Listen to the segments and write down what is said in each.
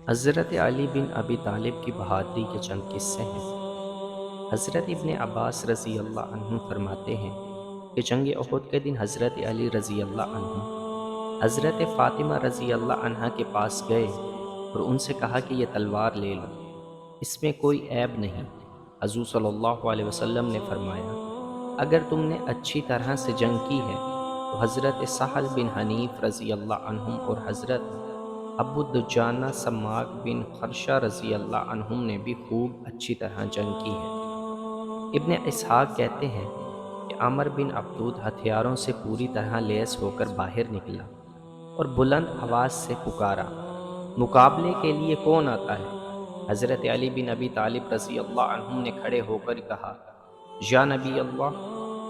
حضرت علی بن ابی طالب کی بہادری کے چند قصے ہیں۔ حضرت ابن عباس رضی اللہ عنہ فرماتے ہیں کہ جنگ احد کے دن حضرت علی رضی اللہ عنہ حضرت فاطمہ رضی اللہ عنہا کے پاس گئے اور ان سے کہا کہ یہ تلوار لے لو، اس میں کوئی عیب نہیں۔ حضور صلی اللہ علیہ وسلم نے فرمایا، اگر تم نے اچھی طرح سے جنگ کی ہے تو حضرت سہل بن حنیف رضی اللہ عنہم اور حضرت ابو دجانہ سماک بن خرشہ رضی اللہ عنہم نے بھی خوب اچھی طرح جنگ کی ہے۔ ابن اسحاق کہتے ہیں کہ عمر بن عبدود ہتھیاروں سے پوری طرح لیس ہو کر باہر نکلا اور بلند آواز سے پکارا، مقابلے کے لیے کون آتا ہے؟ حضرت علی بن ابی طالب رضی اللہ عنہ نے کھڑے ہو کر کہا، یا نبی اللہ،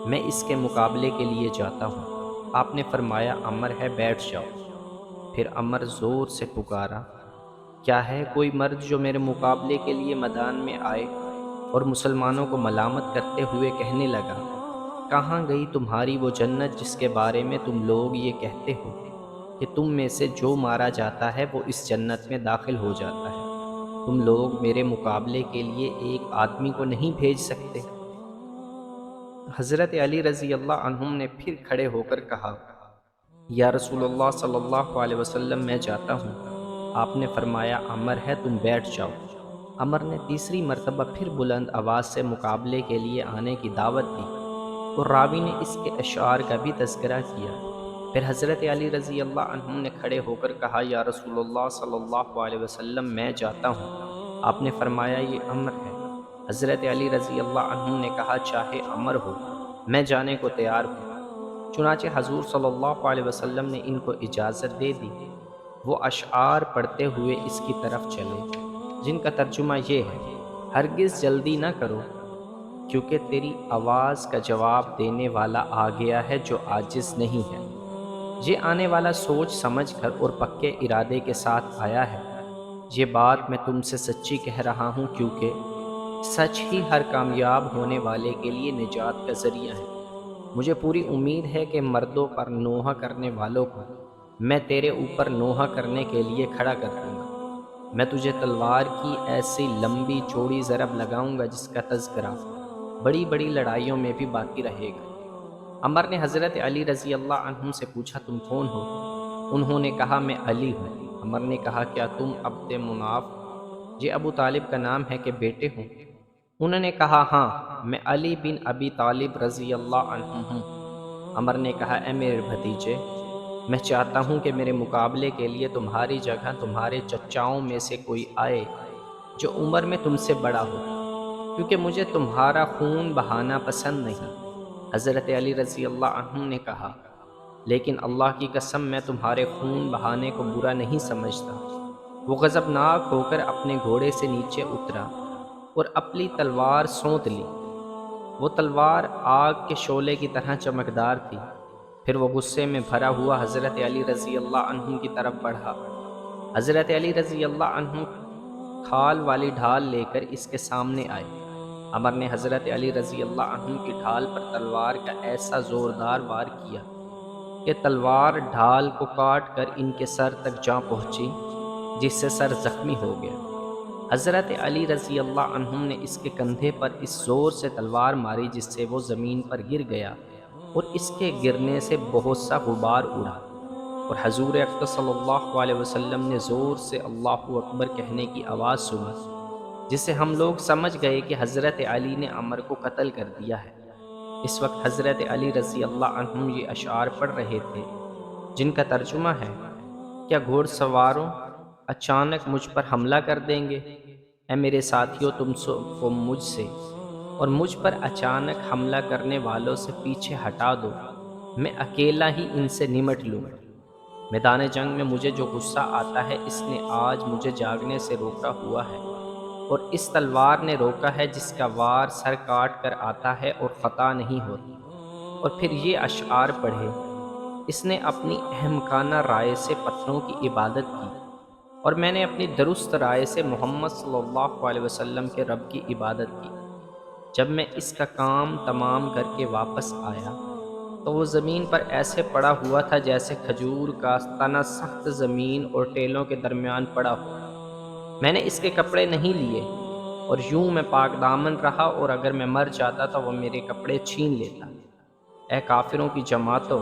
میں اس کے مقابلے کے لیے جاتا ہوں۔ آپ نے فرمایا، عمر ہے، بیٹھ جاؤ۔ پھر عمر زور سے پکارا، کیا ہے کوئی مرد جو میرے مقابلے کے لیے میدان میں آئے؟ اور مسلمانوں کو ملامت کرتے ہوئے کہنے لگا، کہاں گئی تمہاری وہ جنت جس کے بارے میں تم لوگ یہ کہتے ہو کہ تم میں سے جو مارا جاتا ہے وہ اس جنت میں داخل ہو جاتا ہے؟ تم لوگ میرے مقابلے کے لیے ایک آدمی کو نہیں بھیج سکتے؟ حضرت علی رضی اللہ عنہم نے پھر کھڑے ہو کر کہا، یا رسول اللہ صلی اللہ علیہ وسلم، میں جاتا ہوں۔ آپ نے فرمایا، عمر ہے، تم بیٹھ جاؤ۔ عمر نے تیسری مرتبہ پھر بلند آواز سے مقابلے کے لیے آنے کی دعوت دی اور راوی نے اس کے اشعار کا بھی تذکرہ کیا۔ پھر حضرت علی رضی اللہ عنہ نے کھڑے ہو کر کہا، یا رسول اللہ صلی اللہ علیہ وسلم، میں جاتا ہوں۔ آپ نے فرمایا، یہ عمر ہے۔ حضرت علی رضی اللہ عنہ نے کہا، چاہے عمر ہو، میں جانے کو تیار ہوں۔ چنانچہ حضور صلی اللہ علیہ وسلم نے ان کو اجازت دے دی۔ وہ اشعار پڑھتے ہوئے اس کی طرف چلے، جن کا ترجمہ یہ ہے، ہرگز جلدی نہ کرو، کیونکہ تیری آواز کا جواب دینے والا آ گیا ہے جو عاجز نہیں ہے۔ یہ آنے والا سوچ سمجھ کر اور پکے ارادے کے ساتھ آیا ہے۔ یہ بات میں تم سے سچی کہہ رہا ہوں، کیونکہ سچ ہی ہر کامیاب ہونے والے کے لیے نجات کا ذریعہ ہے۔ مجھے پوری امید ہے کہ مردوں پر نوحہ کرنے والوں کو میں تیرے اوپر نوحہ کرنے کے لیے کھڑا کر دوں گا۔ میں تجھے تلوار کی ایسی لمبی چوڑی ضرب لگاؤں گا جس کا تذکرہ بڑی بڑی لڑائیوں میں بھی باقی رہے گا۔ عمر نے حضرت علی رضی اللہ عنہ سے پوچھا، تم کون ہو؟ انہوں نے کہا، میں علی ہوں۔ عمر نے کہا، کیا تم عبد مناف، یہ ابو طالب کا نام ہے، کہ بیٹے ہوں؟ انہوں نے کہا، ہاں، میں علی بن ابی طالب رضی اللہ عنہ ہوں۔ عمر نے کہا، اے میرے بھتیجے، میں چاہتا ہوں کہ میرے مقابلے کے لیے تمہاری جگہ تمہارے چچاؤں میں سے کوئی آئے جو عمر میں تم سے بڑا ہو، کیونکہ مجھے تمہارا خون بہانا پسند نہیں۔ حضرت علی رضی اللہ عنہ نے کہا، لیکن اللہ کی قسم، میں تمہارے خون بہانے کو برا نہیں سمجھتا۔ وہ غضبناک ہو کر اپنے گھوڑے سے نیچے اترا اور اپنی تلوار سونت لی۔ وہ تلوار آگ کے شعلے کی طرح چمکدار تھی۔ پھر وہ غصے میں بھرا ہوا حضرت علی رضی اللہ عنہ کی طرف بڑھا۔ حضرت علی رضی اللہ عنہ کھال والی ڈھال لے کر اس کے سامنے آئے۔ عمر نے حضرت علی رضی اللہ عنہ کی ڈھال پر تلوار کا ایسا زوردار وار کیا کہ تلوار ڈھال کو کاٹ کر ان کے سر تک جا پہنچی، جس سے سر زخمی ہو گیا۔ حضرت علی رضی اللہ عنہ نے اس کے کندھے پر اس زور سے تلوار ماری جس سے وہ زمین پر گر گیا اور اس کے گرنے سے بہت سا غبار اڑا، اور حضور اقدس صلی اللہ علیہ وسلم نے زور سے اللہ اکبر کہنے کی آواز سنی، جس سے ہم لوگ سمجھ گئے کہ حضرت علی نے عمر کو قتل کر دیا ہے۔ اس وقت حضرت علی رضی اللہ عنہ یہ اشعار پڑھ رہے تھے، جن کا ترجمہ ہے، کیا گھوڑ سواروں اچانک مجھ پر حملہ کر دیں گے؟ اے میرے ساتھیوں، تم سب کو مجھ سے اور مجھ پر اچانک حملہ کرنے والوں سے پیچھے ہٹا دو، میں اکیلا ہی ان سے نمٹ لوں گا۔ میدان جنگ میں مجھے جو غصہ آتا ہے، اس نے آج مجھے جاگنے سے روکا ہوا ہے، اور اس تلوار نے روکا ہے جس کا وار سر کاٹ کر آتا ہے اور خطا نہیں ہوتی۔ اور پھر یہ اشعار پڑھے، اس نے اپنی احمقانہ رائے سے پتھروں کی عبادت کی، اور میں نے اپنی درست رائے سے محمد صلی اللہ علیہ وسلم کے رب کی عبادت کی۔ جب میں اس کا کام تمام کر کے واپس آیا تو وہ زمین پر ایسے پڑا ہوا تھا جیسے کھجور کا تنا سخت زمین اور ٹیلوں کے درمیان پڑا ہو۔ میں نے اس کے کپڑے نہیں لیے اور یوں میں پاک دامن رہا، اور اگر میں مر جاتا تو وہ میرے کپڑے چھین لیتا۔ اے کافروں کی جماعتوں،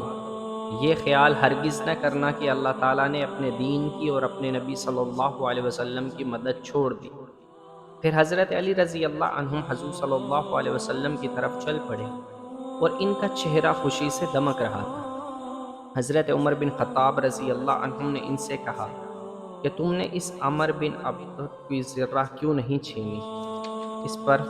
یہ خیال ہرگز نہ کرنا کہ اللہ تعالیٰ نے اپنے دین کی اور اپنے نبی صلی اللہ علیہ وسلم کی مدد چھوڑ دی۔ پھر حضرت علی رضی اللہ عنہم حضور صلی اللہ علیہ وسلم کی طرف چل پڑے اور ان کا چہرہ خوشی سے دمک رہا تھا۔ حضرت عمر بن خطاب رضی اللہ عنہم نے ان سے کہا کہ تم نے اس عمر بن عبد کی ذرہ کیوں نہیں چھینی؟ اس پر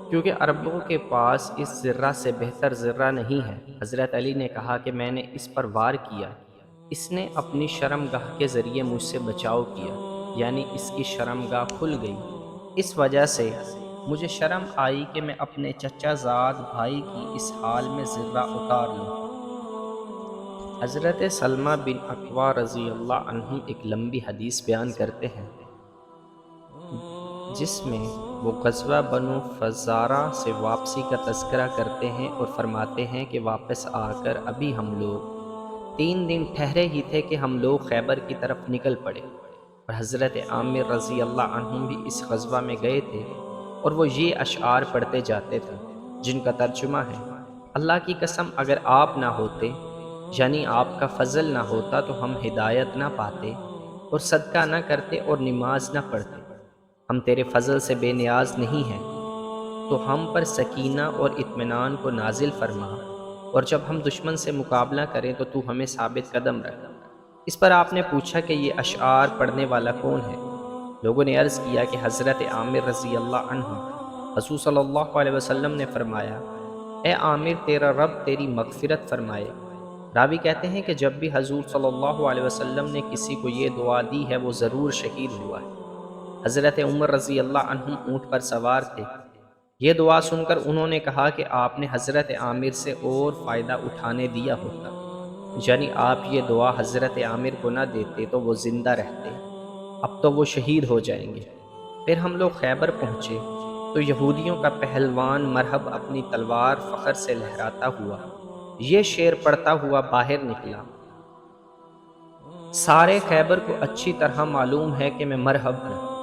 کیونکہ عربوں کے پاس اس ذرہ سے بہتر ذرہ نہیں ہے۔ حضرت علی نے کہا کہ میں نے اس پر وار کیا، اس نے اپنی شرمگاہ کے ذریعے مجھ سے بچاؤ کیا، یعنی اس کی شرمگاہ کھل گئی۔ اس وجہ سے مجھے شرم آئی کہ میں اپنے چچا زاد بھائی کی اس حال میں ذرہ اتار لوں۔ حضرت سلمہ بن اکوع رضی اللہ عنہ ایک لمبی حدیث بیان کرتے ہیں جس میں وہ غزوہ بنو فزارہ سے واپسی کا تذکرہ کرتے ہیں اور فرماتے ہیں کہ واپس آ کر ابھی ہم لوگ 3 دن ٹھہرے ہی تھے کہ ہم لوگ خیبر کی طرف نکل پڑے، اور حضرت عامر رضی اللہ عنہ بھی اس غزوہ میں گئے تھے، اور وہ یہ اشعار پڑھتے جاتے تھے جن کا ترجمہ ہے: اللہ کی قسم اگر آپ نہ ہوتے، یعنی آپ کا فضل نہ ہوتا تو ہم ہدایت نہ پاتے اور صدقہ نہ کرتے اور نماز نہ پڑھتے۔ ہم تیرے فضل سے بے نیاز نہیں ہیں، تو ہم پر سکینہ اور اطمینان کو نازل فرما، اور جب ہم دشمن سے مقابلہ کریں تو تو ہمیں ثابت قدم رکھ۔ اس پر آپ نے پوچھا کہ یہ اشعار پڑھنے والا کون ہے؟ لوگوں نے عرض کیا کہ حضرت عامر رضی اللہ عنہ۔ حضور صلی اللہ علیہ وسلم نے فرمایا: اے عامر، تیرا رب تیری مغفرت فرمائے۔ راوی کہتے ہیں کہ جب بھی حضور صلی اللہ علیہ وسلم نے کسی کو یہ دعا دی ہے وہ ضرور شہید ہوا ہے۔ حضرت عمر رضی اللہ عنہ اونٹ پر سوار تھے۔ یہ دعا سن کر انہوں نے کہا کہ آپ نے حضرت عامر سے اور فائدہ اٹھانے دیا ہوتا، یعنی آپ یہ دعا حضرت عامر کو نہ دیتے تو وہ زندہ رہتے، اب تو وہ شہید ہو جائیں گے۔ پھر ہم لوگ خیبر پہنچے تو یہودیوں کا پہلوان مرحب اپنی تلوار فخر سے لہراتا ہوا یہ شعر پڑھتا ہوا باہر نکلا: سارے خیبر کو اچھی طرح معلوم ہے کہ میں مرحب ہوں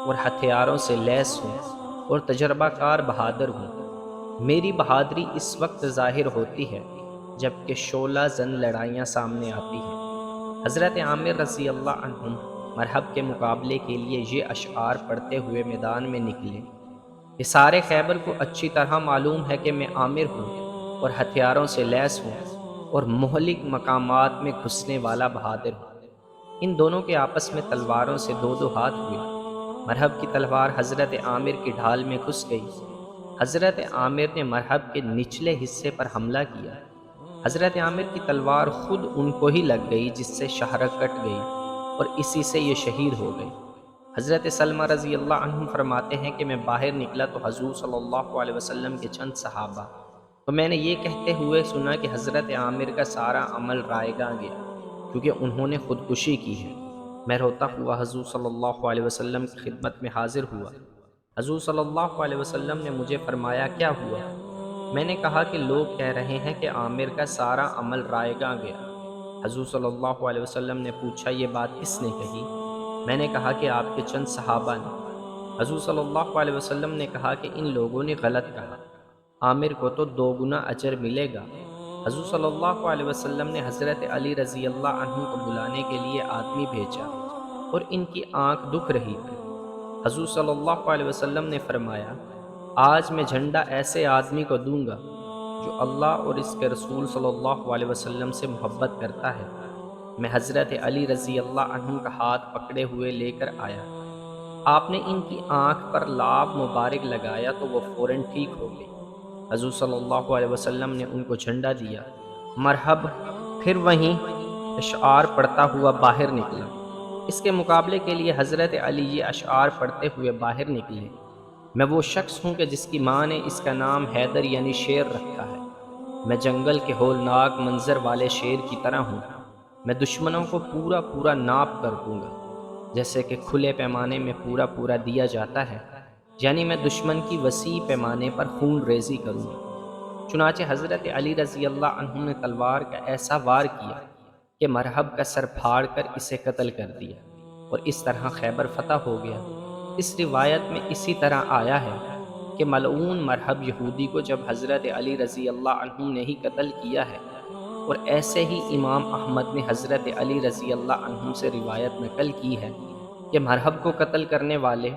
اور ہتھیاروں سے لیس ہوں اور تجربہ کار بہادر ہوں۔ میری بہادری اس وقت ظاہر ہوتی ہے جب کہ شعلہ زن لڑائیاں سامنے آتی ہیں۔ حضرت عامر رضی اللہ عنہ مرحب کے مقابلے کے لیے یہ اشعار پڑھتے ہوئے میدان میں نکلے کہ سارے خیبر کو اچھی طرح معلوم ہے کہ میں عامر ہوں اور ہتھیاروں سے لیس ہوں اور مہلک مقامات میں گھسنے والا بہادر ہوں۔ ان دونوں کے آپس میں تلواروں سے 2 ہاتھ ہوئے۔ مرحب کی تلوار حضرت عامر کی ڈھال میں گھس گئی۔ حضرت عامر نے مرحب کے نچلے حصے پر حملہ کیا۔ حضرت عامر کی تلوار خود ان کو ہی لگ گئی جس سے شہرک کٹ گئی اور اسی سے یہ شہید ہو گئے۔ حضرت سلمہ رضی اللہ عنہ فرماتے ہیں کہ میں باہر نکلا تو حضور صلی اللہ علیہ وسلم کے چند صحابہ تو میں نے یہ کہتے ہوئے سنا کہ حضرت عامر کا سارا عمل رائے گاں گیا کیونکہ انہوں نے خودکشی کی ہے۔ میں روتا ہوا حضور صلی اللہ علیہ وسلم کی خدمت میں حاضر ہوا۔ حضور صلی اللہ علیہ وسلم نے مجھے فرمایا: کیا ہوا؟ میں نے کہا کہ لوگ کہہ رہے ہیں کہ عامر کا سارا عمل رائے گاں گیا۔ حضور صلی اللہ علیہ وسلم نے پوچھا: یہ بات کس نے کہی؟ میں نے کہا کہ آپ کے چند صحابہ نے۔ حضور صلی اللہ علیہ وسلم نے کہا کہ ان لوگوں نے غلط کہا، عامر کو تو 2 گنا اجر ملے گا۔ حضور صلی اللہ علیہ وسلم نے حضرت علی رضی اللہ عنہ کو بلانے کے لیے آدمی بھیجا اور ان کی آنکھ دکھ رہی تھی۔ حضور صلی اللہ علیہ وسلم نے فرمایا: آج میں جھنڈا ایسے آدمی کو دوں گا جو اللہ اور اس کے رسول صلی اللہ علیہ وسلم سے محبت کرتا ہے۔ میں حضرت علی رضی اللہ عنہ کا ہاتھ پکڑے ہوئے لے کر آیا۔ آپ نے ان کی آنکھ پر لعاب مبارک لگایا تو وہ فوراً ٹھیک ہو گئی۔ حضور صلی اللہ علیہ وسلم نے ان کو جھنڈا دیا۔ مرحب پھر وہیں اشعار پڑھتا ہوا باہر نکلا۔ اس کے مقابلے کے لیے حضرت علی یہ اشعار پڑھتے ہوئے باہر نکلے: میں وہ شخص ہوں کہ جس کی ماں نے اس کا نام حیدر یعنی شیر رکھا ہے۔ میں جنگل کے ہولناک منظر والے شیر کی طرح ہوں۔ میں دشمنوں کو پورا ناپ کر دوں گا جیسے کہ کھلے پیمانے میں پورا دیا جاتا ہے، یعنی میں دشمن کی وسیع پیمانے پر خون ریزی کروں گا۔ چنانچہ حضرت علی رضی اللہ عنہ نے تلوار کا ایسا وار کیا کہ مرحب کا سر پھاڑ کر اسے قتل کر دیا۔ اور اس طرح خیبر فتح ہو گیا۔ اس روایت میں اسی طرح آیا ہے کہ ملعون مرہب یہودی کو جب حضرت علی رضی اللہ عنہ نے ہی قتل کیا ہے، اور ایسے ہی امام احمد نے حضرت علی رضی اللہ عنہ سے روایت نقل کی ہے کہ مرہب کو قتل کرنے والے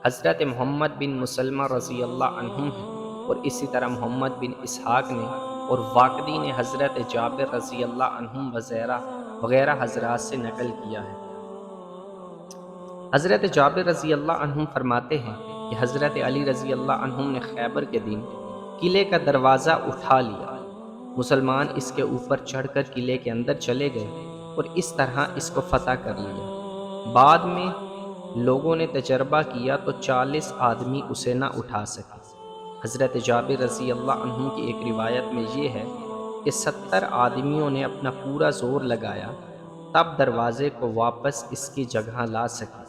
حضرت محمد بن مسلمہ رضی اللہ عنہ ہیں، اور اسی طرح محمد بن اسحاق نے اور واقدی نے حضرت جابر رضی اللہ عنہ وغیرہ حضرات سے نقل کیا ہے۔ حضرت جابر رضی اللہ عنہ فرماتے ہیں کہ حضرت علی رضی اللہ عنہ نے خیبر کے دن قلعے کا دروازہ اٹھا لیا۔ مسلمان اس کے اوپر چڑھ کر قلعے کے اندر چلے گئے اور اس طرح اس کو فتح کر لیا۔ بعد میں لوگوں نے تجربہ کیا تو 40 آدمی اسے نہ اٹھا سکے۔ حضرت جابر رضی اللہ عنہ کی ایک روایت میں یہ ہے کہ 70 آدمیوں نے اپنا پورا زور لگایا تب دروازے کو واپس اس کی جگہ لا سکے۔